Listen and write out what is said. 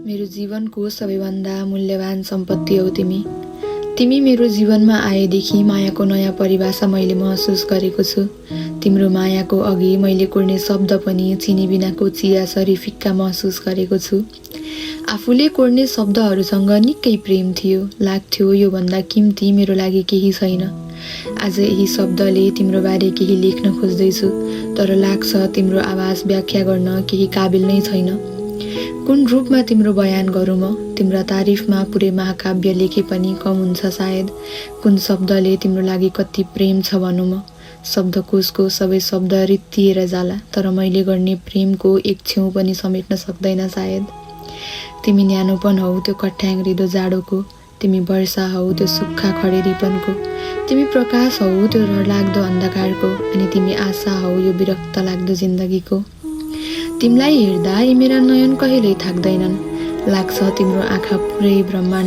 मेरो जीवनको सबैभन्दा मूल्यवान सम्पत्ति हौ तिमी। तिमी मेरो जीवनमा आएदेखि मायाको नयाँ परिभाषा मैले महसुस गरेको छु। तिम्रो मायाको अघि मैले कोर्ने शब्द पनि चिनी बिनाको चियासरी फिक्का महसुस गरेको छु। आफूले कोर्ने शब्दहरूसँग निकै प्रेम थियो। लाग्थ्यो योभन्दा किम्ती मेरो लागि केही छैन। आज यही शब्दले तिम्रो बारे केही लेख्न खोज्दैछु, तर लाग्छ तिम्रो आवाज व्याख्या गर्न केही काबिल नै छैन। कुन रूपमा तिम्रो बयान गरौँ म? तिम्रो तारिफमा पुरै महाकाव्य लेखे पनि कम हुन्छ सायद। कुन शब्दले तिम्रो लागि कति प्रेम छ भनौँ म? शब्दकोशको सबै शब्द रित्तिएर जाला, तर मैले गर्ने प्रेमको एक छेउ पनि समेट्न सक्दैन सायद। तिमी न्यानोपन हौ त्यो कठ्याङ रिदो जाडोको, तिमी वर्षा हौ त्यो सुक्खा खडेरीपनको, तिमी प्रकाश हौ त्यो डरलाग्दो अन्धकारको, अनि तिमी आशा हौ यो विरक्त लाग्दो जिन्दगीको। तिमीलाई हेर्दा यी मेरा नयन कहिल्यै थाक्दैनन्। लाग्छ तिम्रो आँखा पुरै ब्रह्माण्ड